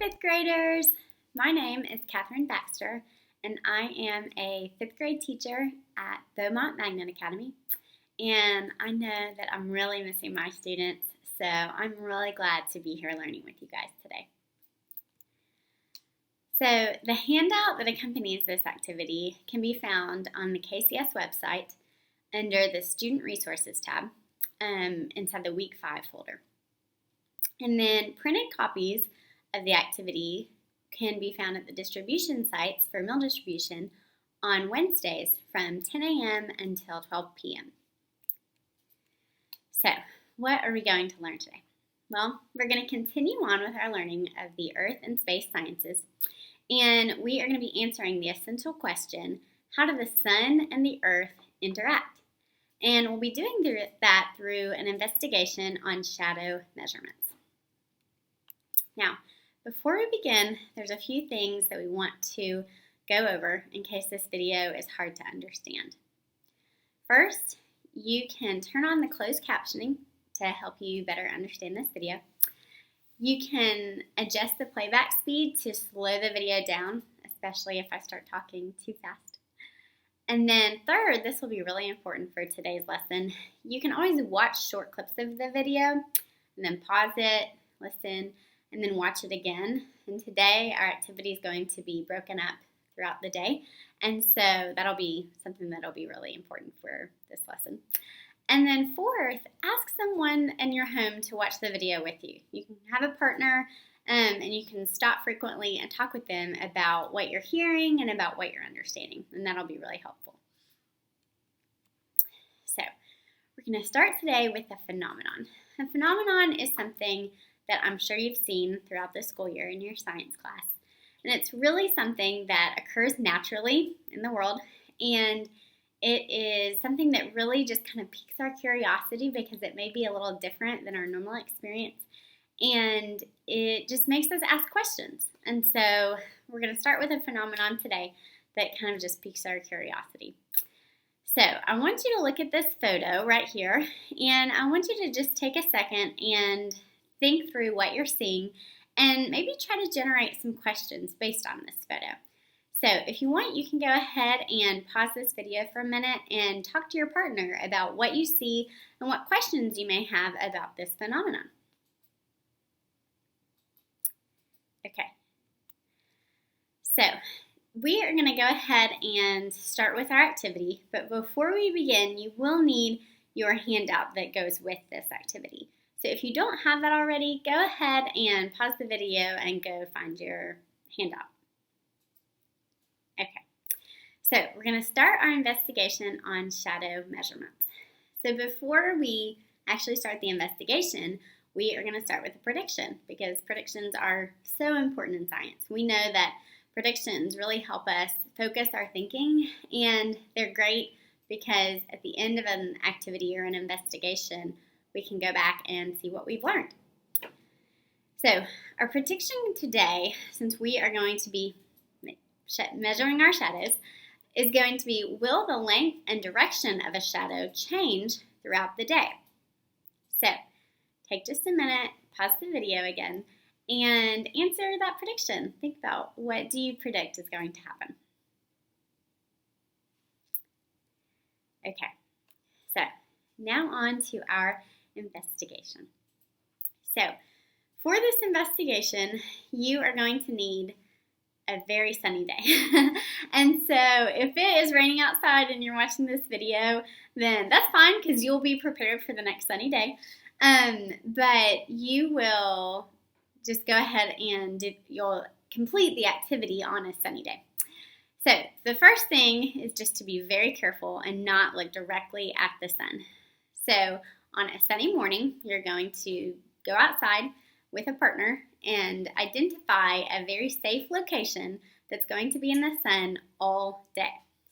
fifth graders. My name is Catherine Baxter, and I am a fifth grade teacher at Beaumont Magnet Academy. And I know that I'm really missing my students, so I'm really glad to be here learning with you guys today. So the handout that accompanies this activity can be found on the KCS website under the Student Resources tab inside the Week 5 folder. And then printed copies of the activity can be found at the distribution sites for meal distribution on Wednesdays from 10 a.m. until 12 p.m. So, what are we going to learn today? Well, we're going to continue on with our learning of the Earth and Space Sciences, and we are going to be answering the essential question, how do the Sun and the Earth interact? And we'll be doing that through an investigation on shadow measurements. Now, before we begin, there's a few things that we want to go over in case this video is hard to understand. First, you can turn on the closed captioning to help you better understand this video. You can adjust the playback speed to slow the video down, especially if I start talking too fast. And then third, this will be really important for today's lesson. You can always watch short clips of the video and then pause it, listen, and then watch it again. And today our activity is going to be broken up throughout the day. And so that'll be something that'll be really important for this lesson. And then fourth, ask someone in your home to watch the video with you. You can have a partner and you can stop frequently and talk with them about what you're hearing and about what you're understanding. And that'll be really helpful. So we're going to start today with a phenomenon. A phenomenon is something that I'm sure you've seen throughout the school year in your science class. And it's really something that occurs naturally in the world, and it is something that really just kind of piques our curiosity because it may be a little different than our normal experience, and it just makes us ask questions. And so we're going to start with a phenomenon today that kind of just piques our curiosity. So I want you to look at this photo right here, and I want you to just take a second and think through what you're seeing and maybe try to generate some questions based on this photo. So if you want, you can go ahead and pause this video for a minute and talk to your partner about what you see and what questions you may have about this phenomenon. Okay. So we are going to go ahead and start with our activity, but before we begin, you will need your handout that goes with this activity. So if you don't have that already, go ahead and pause the video and go find your handout. Okay, so we're going to start our investigation on shadow measurements. So before we actually start the investigation, we are going to start with a prediction because predictions are so important in science. We know that predictions really help us focus our thinking, and they're great because at the end of an activity or an investigation, we can go back and see what we've learned. So our prediction today, since we are going to be measuring our shadows, is going to be, will the length and direction of a shadow change throughout the day? So take just a minute, pause the video again, and answer that prediction. Think about, what do you predict is going to happen? Okay, so now on to our investigation. So for this investigation, you are going to need a very sunny day. And so if it is raining outside and you're watching this video, then that's fine because you'll be prepared for the next sunny day. But you will just go ahead and you'll complete the activity on a sunny day. So the first thing is just to be very careful and not look directly at the sun. So on a sunny morning, you're going to go outside with a partner and identify a very safe location that's going to be in the sun all day.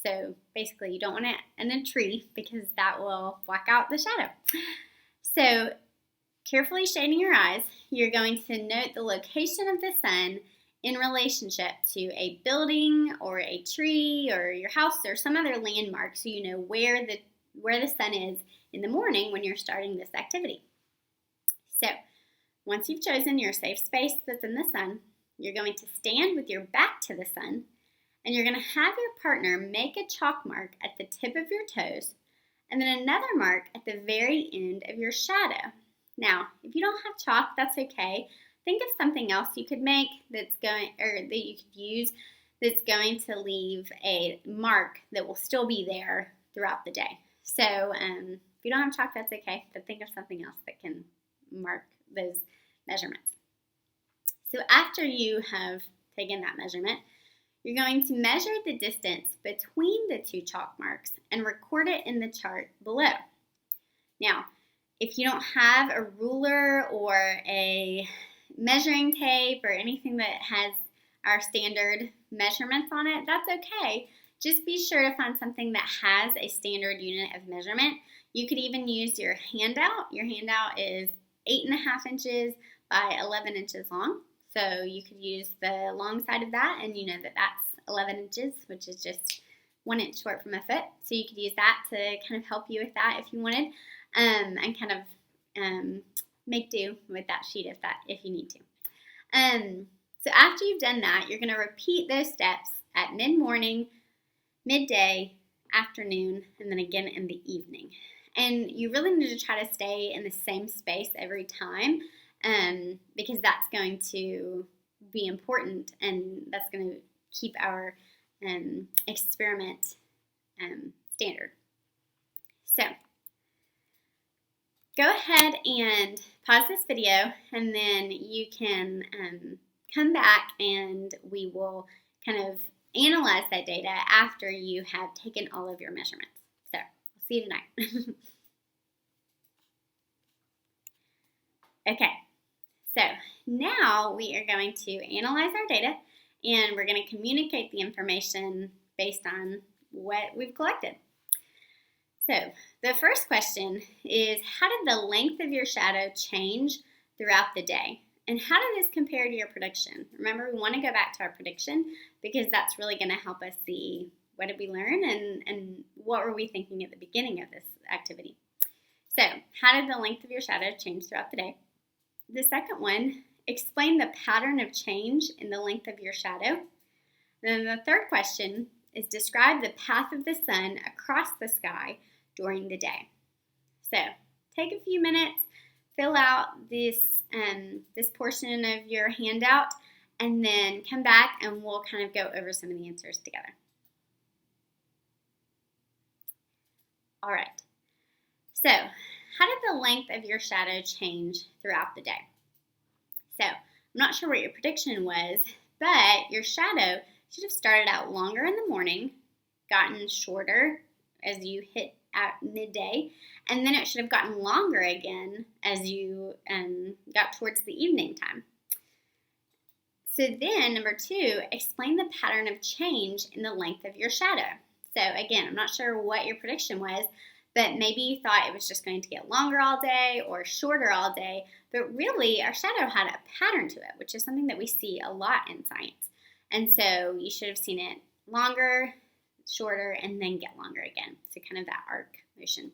So basically, you don't want it in a tree because that will block out the shadow. So carefully shading your eyes, you're going to note the location of the sun in relationship to a building or a tree or your house or some other landmark so you know where the sun is in the morning when you're starting this activity. So once you've chosen your safe space that's in the sun, you're going to stand with your back to the sun, and you're going to have your partner make a chalk mark at the tip of your toes, and then another mark at the very end of your shadow. Now, if you don't have chalk, that's okay. Think of something else you could make that you could use that's going to leave a mark that will still be there throughout the day. So if you don't have chalk, that's okay, but think of something else that can mark those measurements. So after you have taken that measurement, you're going to measure the distance between the two chalk marks and record it in the chart below. Now, if you don't have a ruler or a measuring tape or anything that has our standard measurements on it, that's okay. Just be sure to find something that has a standard unit of measurement. You could even use your handout. Your handout is 8.5 inches by 11 inches long. So you could use the long side of that, and you know that that's 11 inches, which is just 1 inch short from a foot. So you could use that to kind of help you with that if you wanted, and kind of make do with that sheet if you need to. So after you've done that, you're going to repeat those steps at mid-morning, midday, afternoon, and then again in the evening. And you really need to try to stay in the same space every time, because that's going to be important, and that's going to keep our experiment standard. So go ahead and pause this video, and then you can come back and we will kind of analyze that data after you have taken all of your measurements. So we'll see you tonight. Okay, so now we are going to analyze our data, and we're going to communicate the information based on what we've collected. So the first question is, how did the length of your shadow change throughout the day? And how did this compare to your prediction? Remember, we want to go back to our prediction because that's really going to help us see what did we learn and what were we thinking at the beginning of this activity. So how did the length of your shadow change throughout the day? The second one, explain the pattern of change in the length of your shadow. And then the third question is, describe the path of the sun across the sky during the day. So take a few minutes, fill out this portion of your handout, and then come back and we'll kind of go over some of the answers together. All right. So how did the length of your shadow change throughout the day? So I'm not sure what your prediction was, but your shadow should have started out longer in the morning, gotten shorter as you hit at midday, and then it should have gotten longer again as you got towards the evening time. So then, number 2, explain the pattern of change in the length of your shadow. So again, I'm not sure what your prediction was, but maybe you thought it was just going to get longer all day or shorter all day, but really our shadow had a pattern to it, which is something that we see a lot in science. And so you should have seen it longer, shorter, and then get longer again. So kind of that arc motion.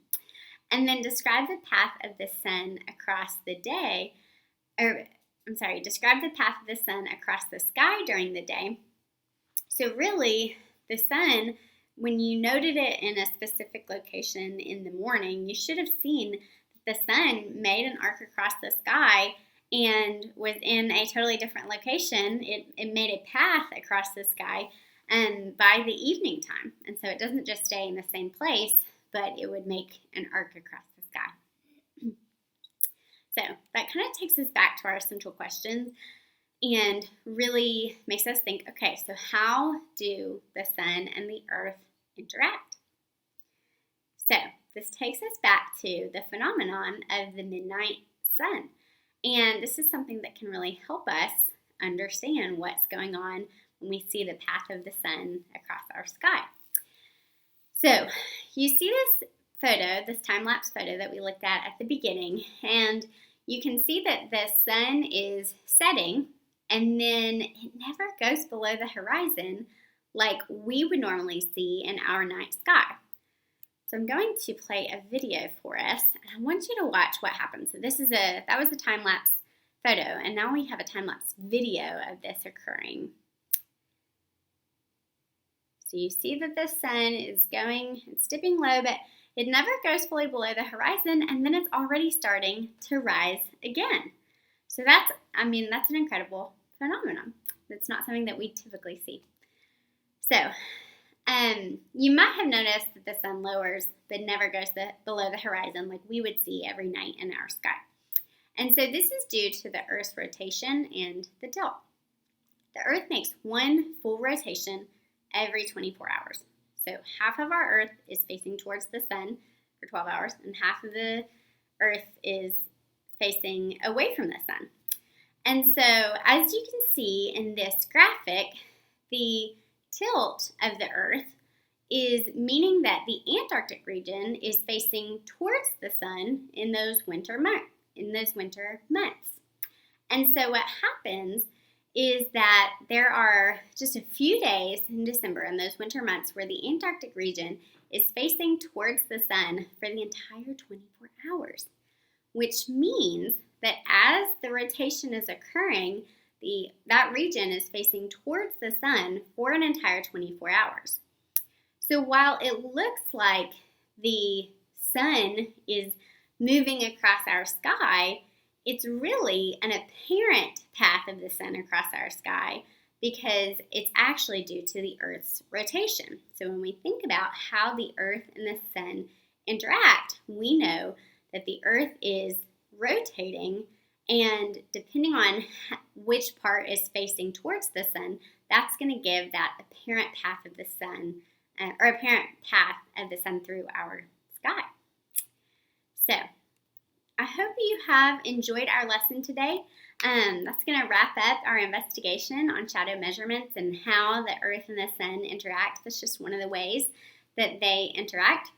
And then describe the path of the sun across the day, describe the path of the sun across the sky during the day. So really, the sun, when you noted it in a specific location in the morning, you should have seen that the sun made an arc across the sky and was in a totally different location. It made a path across the sky by the evening time. And so it doesn't just stay in the same place, but it would make an arc across the sky. So that kind of takes us back to our essential questions and really makes us think, okay, so how do the sun and the earth interact? So this takes us back to the phenomenon of the midnight sun. And this is something that can really help us understand what's going on when we see the path of the sun across our sky. So you see this photo, this time-lapse photo that we looked at the beginning, and you can see that the sun is setting and then it never goes below the horizon like we would normally see in our night sky. So I'm going to play a video for us, and I want you to watch what happens. So that was a time-lapse photo, and now we have a time-lapse video of this occurring. So you see that the sun is it's dipping low, but it never goes fully below the horizon, and then it's already starting to rise again. So that's an incredible phenomenon. That's not something that we typically see. So you might have noticed that the sun lowers, but never goes below the horizon like we would see every night in our sky. And so this is due to the Earth's rotation and the tilt. The Earth makes one full rotation every 24 hours. So half of our Earth is facing towards the sun for 12 hours, and half of the Earth is facing away from the sun. And so as you can see in this graphic, the tilt of the Earth is meaning that the Antarctic region is facing towards the sun in those winter months. And so what happens is that there are just a few days in December in those winter months where the Antarctic region is facing towards the sun for the entire 24 hours, which means that as the rotation is occurring, that region is facing towards the sun for an entire 24 hours. So while it looks like the sun is moving across our sky, it's really an apparent path of the sun across our sky because it's actually due to the Earth's rotation. So when we think about how the Earth and the sun interact, we know that the Earth is rotating, and depending on which part is facing towards the sun, that's going to give that apparent path of the sun, or apparent path of the sun through our sky. So I hope you have enjoyed our lesson today. That's going to wrap up our investigation on shadow measurements and how the Earth and the sun interact. That's just one of the ways that they interact.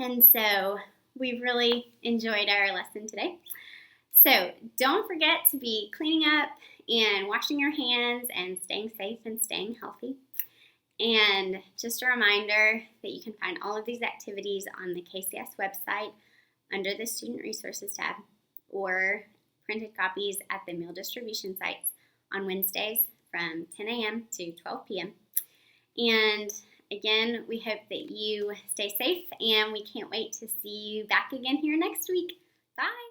And so we really enjoyed our lesson today. So don't forget to be cleaning up and washing your hands and staying safe and staying healthy. And just a reminder that you can find all of these activities on the KCS website under the Student Resources tab, or printed copies at the meal distribution sites on Wednesdays from 10 a.m. to 12 p.m. And again, we hope that you stay safe, and we can't wait to see you back again here next week. Bye!